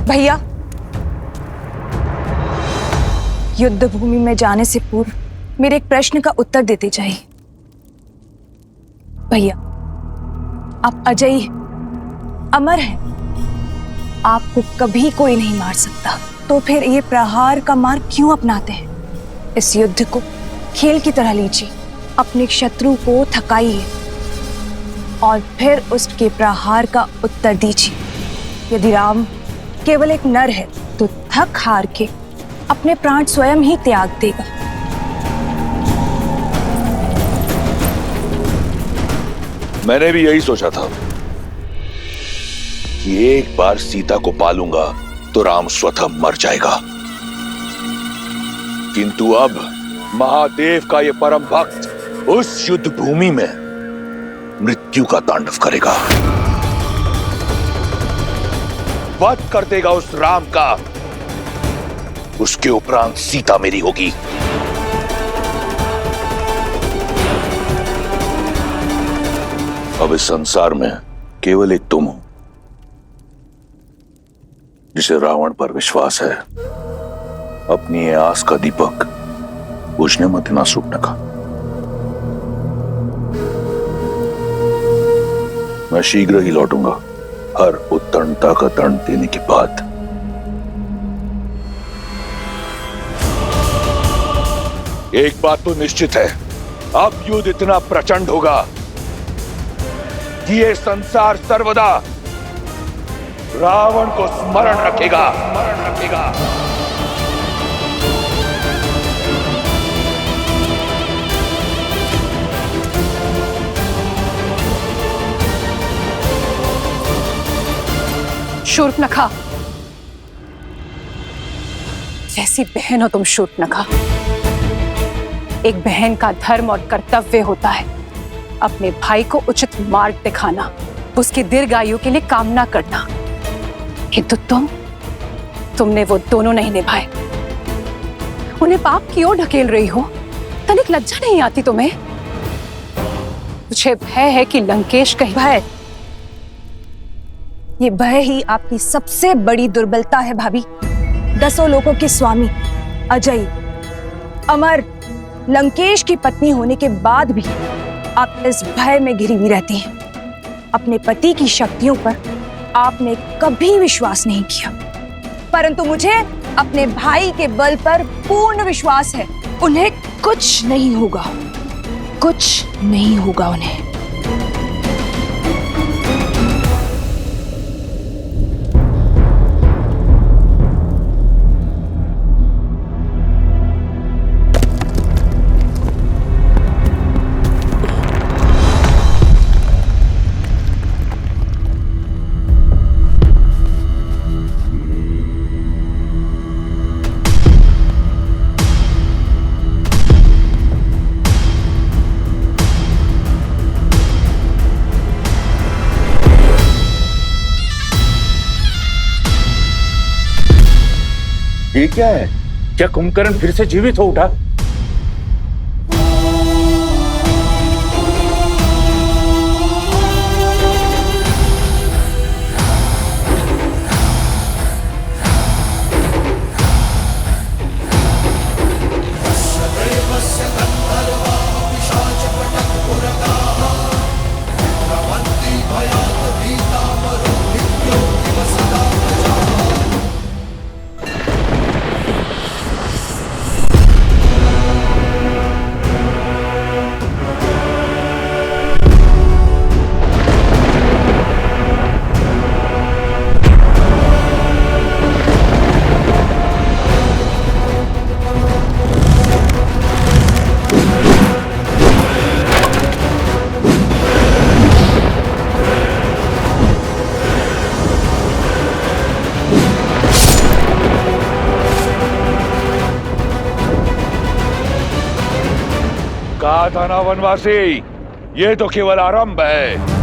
भैया, युद्ध भूमि में जाने से पूर्व मेरे एक प्रश्न का उत्तर देते जाइए। भैया, आप अजयी हैं, अमर हैं, आपको कभी कोई नहीं मार सकता, तो फिर ये प्रहार का मार्ग क्यों अपनाते हैं? इस युद्ध को खेल की तरह लीजिए, अपने शत्रु को थकाइए और फिर उसके प्रहार का उत्तर दीजिए। यदि राम केवल एक नर है तो थक हार के अपने प्राण स्वयं ही त्याग देगा। मैंने भी यही सोचा था कि एक बार सीता को पालूंगा तो राम स्वतः मर जाएगा, किंतु अब महादेव का यह परम भक्त उस युद्ध भूमि में मृत्यु का तांडव करेगा, वध कर देगा उस राम का। उसके उपरांत सीता मेरी होगी। अब इस संसार में केवल एक तुम हो जिसे रावण पर विश्वास है। अपनी ये आस का दीपक बुझने मत देना सूर्पनखा। मैं शीघ्र ही लौटूंगा, हर उत्तीर्णता का दंड देने के बाद। एक बात तो निश्चित है, अब युद्ध इतना प्रचंड होगा कि ये संसार सर्वदा रावण को स्मरण रखेगा। शूर्पनखा, कैसी बहन हो तुम शूर्पनखा। एक बहन का धर्म और कर्तव्य होता है अपने भाई को उचित मार्ग दिखाना, उसकी दीर्घायु के लिए कामना करना, किंतु तुमने वो दोनों नहीं निभाए। उन्हें पाप की ओर ढकेल रही हो, तनिक लज्जा नहीं आती तुम्हें? मुझे भय है कि लंकेश कहीं। भय, ये भय ही आपकी सबसे बड़ी दुर्बलता है भाभी। 10 लोगों के स्वामी, अजय, अमर, लंकेश की पत्नी होने के बाद भी आप इस भय में घिरी हुई रहती हैं। अपने पति की शक्तियों पर आपने कभी विश्वास नहीं किया, परंतु मुझे अपने भाई के बल पर पूर्ण विश्वास है। उन्हें कुछ नहीं होगा, कुछ नहीं होगा उन्हें। ये क्या है? क्या कुंभकर्ण फिर से जीवित हो उठा? कहा था ना वनवासी, ये तो केवल आरंभ है।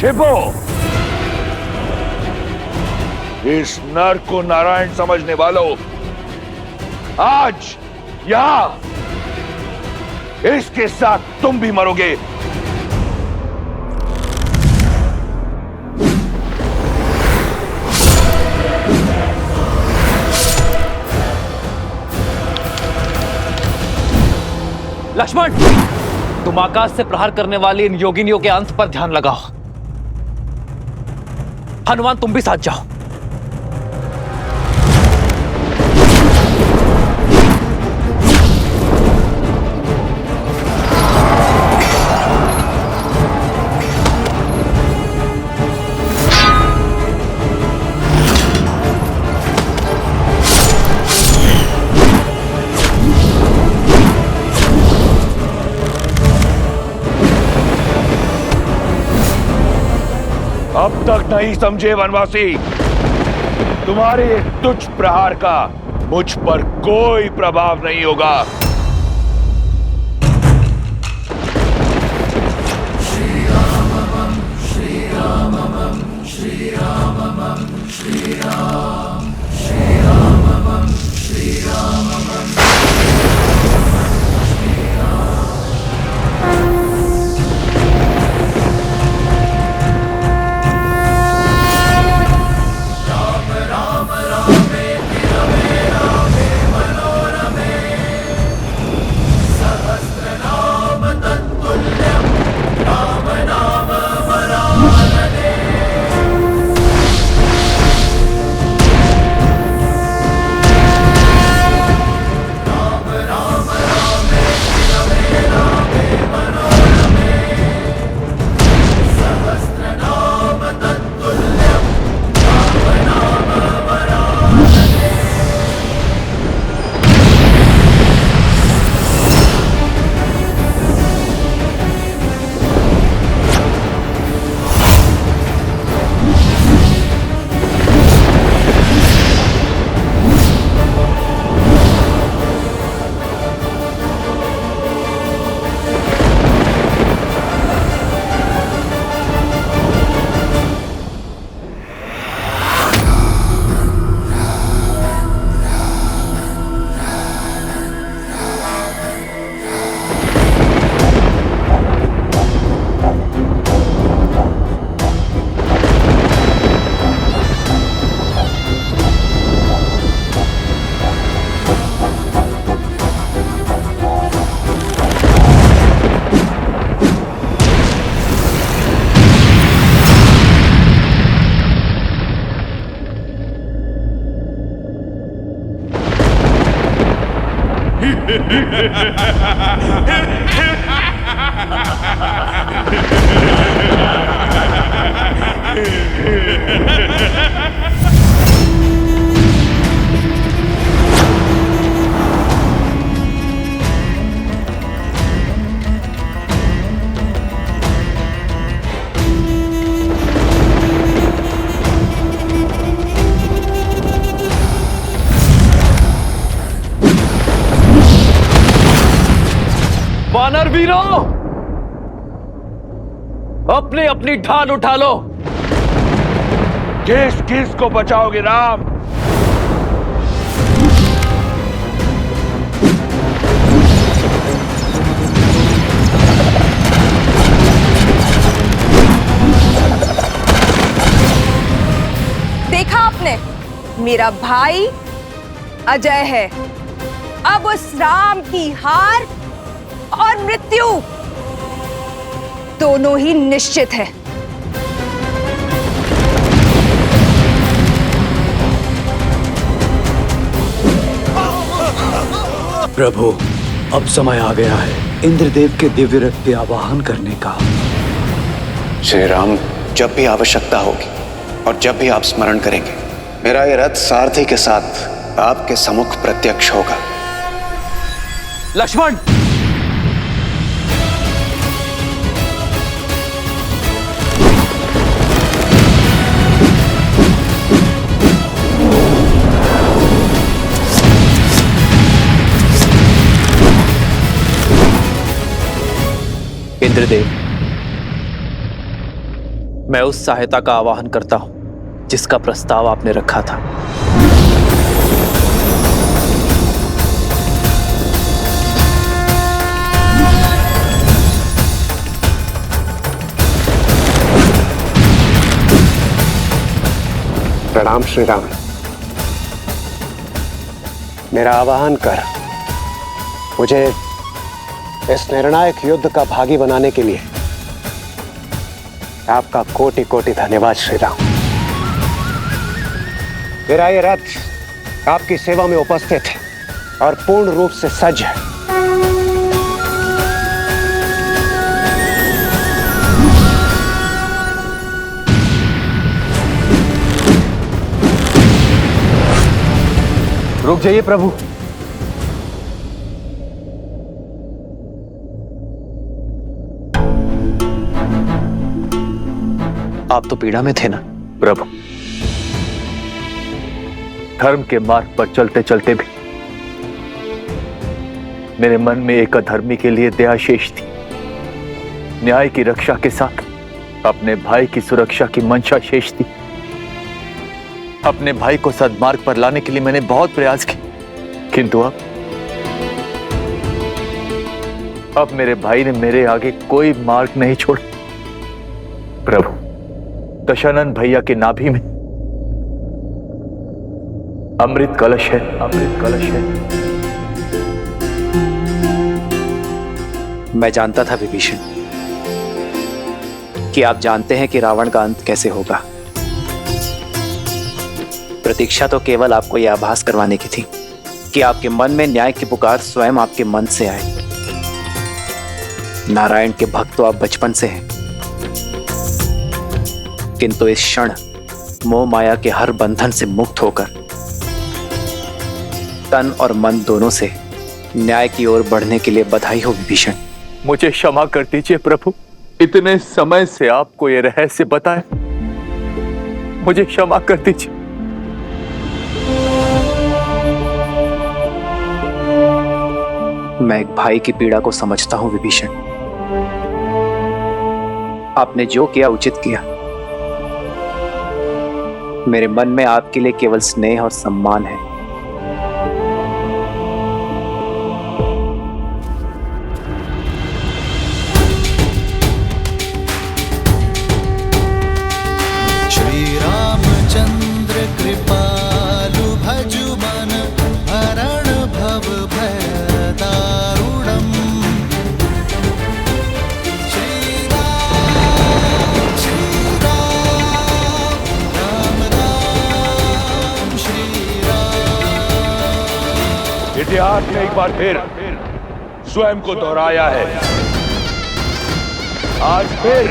छिपो। इस नर को नारायण समझने वालों, आज यहां इसके साथ तुम भी मरोगे। लक्ष्मण, तुम आकाश से प्रहार करने वाली इन योगिनियों के अंत पर ध्यान लगाओ। हनुमान, तुम भी साथ जाओ। अब तक नहीं समझे वनवासी, तुम्हारे इस तुच्छ प्रहार का मुझ पर कोई प्रभाव नहीं होगा। वानर वीरों, अपनी अपनी ढाल उठा लो। किस किस को बचाओगे राम? देखा आपने, मेरा भाई अजय है। अब उस राम की हार और मृत्यु दोनों ही निश्चित है। प्रभु, अब समय आ गया है इंद्रदेव के दिव्य रथ के आवाहन करने का। श्री राम, जब भी आवश्यकता होगी और जब भी आप स्मरण करेंगे, मेरा ये रथ सारथी के साथ आपके सम्मुख प्रत्यक्ष होगा। लक्ष्मण, इंद्रदेव, मैं उस सहायता का आवाहन करता हूं जिसका प्रस्ताव आपने रखा था। प्रणाम श्री राम। मेरा आवाहन कर मुझे इस निर्णायक युद्ध का भागी बनाने के लिए आपका कोटि कोटि धन्यवाद श्री राम। मेरा ये रथ आपकी सेवा में उपस्थित है और पूर्ण रूप से सज्ज है। रुक जाइए प्रभु। आप तो पीड़ा में थे ना प्रभु, धर्म के मार्ग पर चलते चलते भी मेरे मन में एक अधर्मी के लिए दया शेष थी। न्याय की रक्षा के साथ अपने भाई की सुरक्षा की मंशा शेष थी। अपने भाई को सद्मार्ग पर लाने के लिए मैंने बहुत प्रयास किए, किंतु अब मेरे भाई ने मेरे आगे कोई मार्ग नहीं छोड़ा। प्रभु, दशानन भैया के नाभि में अमृत कलश है, अमृत कलश है। मैं जानता था विभीषण कि आप जानते हैं कि रावण का अंत कैसे होगा। प्रतीक्षा तो केवल आपको यह आभास करवाने की थी कि आपके मन में न्याय की पुकार स्वयं आपके मन से आए। नारायण के भक्त तो आप बचपन से हैं, किंतु इस क्षण मोह माया के हर बंधन से मुक्त होकर तन और मन दोनों से न्याय की ओर बढ़ने के लिए बधाई हो विभीषण। मुझे क्षमा कर दीजिए प्रभु, इतने समय से आपको ये रहस्य बताए, मुझे क्षमा कर दीजिए। मैं एक भाई की पीड़ा को समझता हूं विभीषण। आपने जो किया उचित किया। मेरे मन में आपके लिए केवल स्नेह और सम्मान है। श्री रामचंद्र कृपालु भजु मन हरण भव भय दारुणम्। श्री राम राम राम श्री राम। इतिहास ने एक बार फिर स्वयं को दोहराया है। आज फिर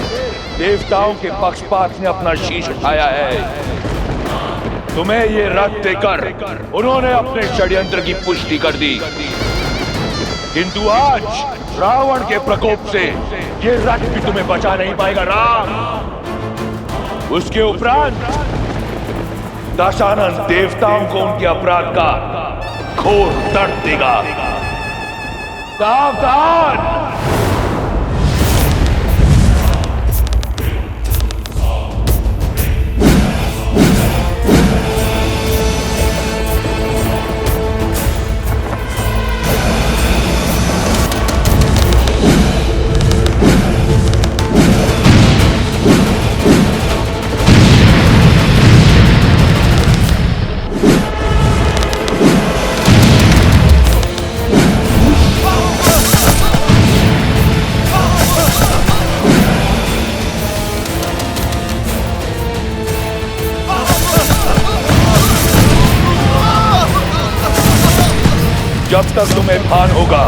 देवताओं के पक्षपात ने अपना शीश उठाया है। तुम्हें ये रथ देकर उन्होंने अपने षड्यंत्र की पुष्टि कर दी, किंतु आज रावण के प्रकोप से ये रथ भी तुम्हें बचा नहीं पाएगा राम। उसके उपरांत दशानन देवताओं को उनके अपराध का घोर दर्द देगा। सावधान! जब तक तुम्हें भान होगा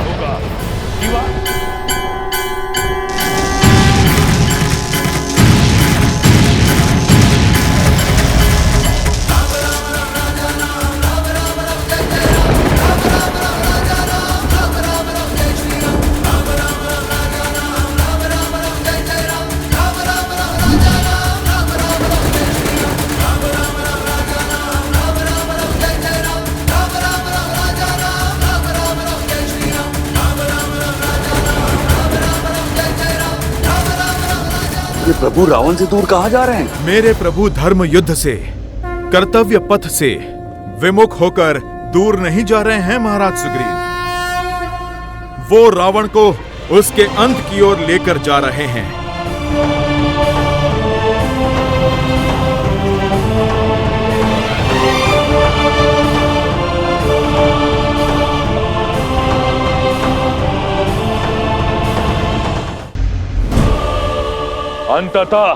प्रभु रावण से दूर कहाँ जा रहे हैं? मेरे प्रभु धर्म युद्ध से, कर्तव्य पथ से विमुख होकर दूर नहीं जा रहे हैं महाराज सुग्रीव। वो रावण को उसके अंत की ओर लेकर जा रहे हैं। अंततः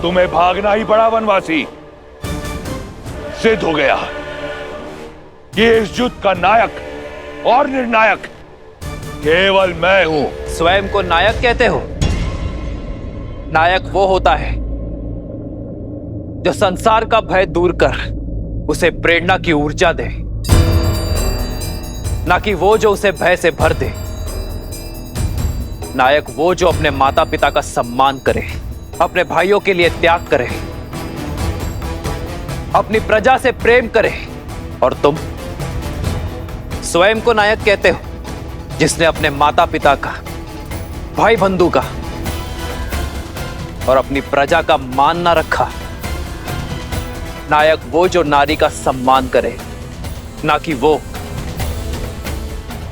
तुम्हें भागना ही पड़ा वनवासी। सिद्ध हो गया कि इस युद्ध का नायक और निर्णायक केवल मैं हूं। स्वयं को नायक कहते हो? नायक वो होता है जो संसार का भय दूर कर उसे प्रेरणा की ऊर्जा दे, ना कि वो जो उसे भय से भर दे। नायक वो जो अपने माता पिता का सम्मान करे, अपने भाइयों के लिए त्याग करे, अपनी प्रजा से प्रेम करे। और तुम स्वयं को नायक कहते हो जिसने अपने माता पिता का, भाई बंधु का और अपनी प्रजा का मान ना रखा। नायक वो जो नारी का सम्मान करे, ना कि वो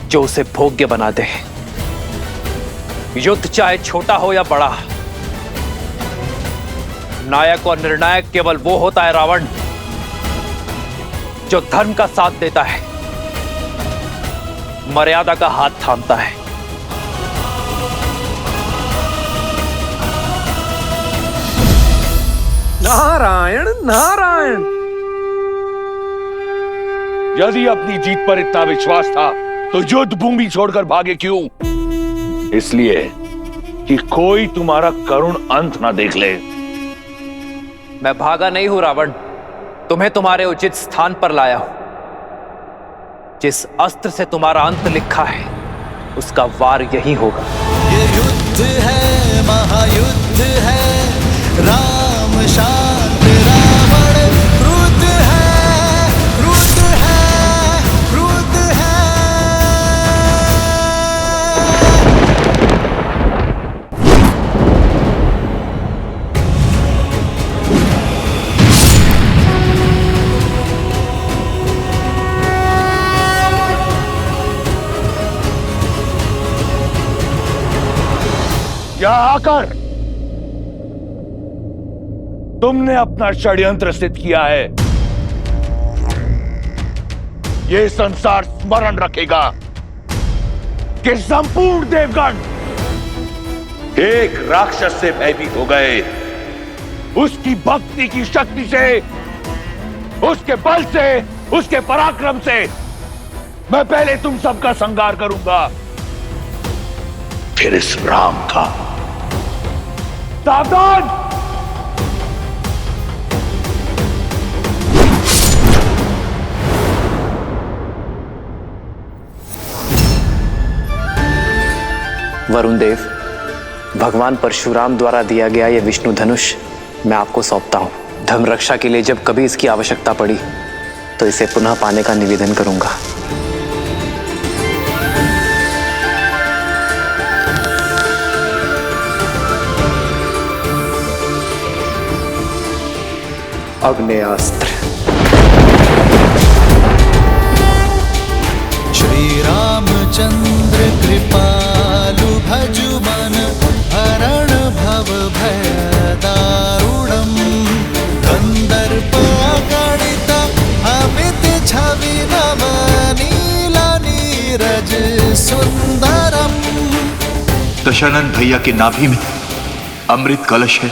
जो उसे भोग्य बना दे। युद्ध चाहे छोटा हो या बड़ा, नायक और निर्णायक केवल वो होता है रावण जो धर्म का साथ देता है, मर्यादा का हाथ थामता है। नारायण नारायण। यदि अपनी जीत पर इतना विश्वास था तो युद्ध भूमि छोड़कर भागे क्यों? इसलिए कि कोई तुम्हारा करुण अंत ना देख ले। मैं भागा नहीं हूं रावण, तुम्हें तुम्हारे उचित स्थान पर लाया हूं। जिस अस्त्र से तुम्हारा अंत लिखा है उसका वार यही होगा। ये युद्ध है, महायुद्ध है, राम शांत रावण क्रुद्ध है, क्रुद्ध है, क्रुद्ध है। क्या आकर तुमने अपना षड्यंत्र सिद्ध किया है? यह संसार स्मरण रखेगा कि संपूर्ण देवगण एक राक्षस से भयभीत हो गए। उसकी भक्ति की शक्ति से, उसके बल से, उसके पराक्रम से मैं पहले तुम सबका संहार करूंगा, फिर इस राम का। सावधान! वरुण देव, भगवान परशुराम द्वारा दिया गया यह विष्णु धनुष मैं आपको सौंपता हूं। धर्म रक्षा के लिए जब कभी इसकी आवश्यकता पड़ी तो इसे पुनः पाने का निवेदन करूंगा। अग्नेयास्त्र। श्री रामचंद्र कृपालु भजु मन हरण भव भय दारुणम गंधर्प गणित अमित छवि नव नील नीरज सुंदरम। दशानन भैया की नाभि में अमृत कलश है।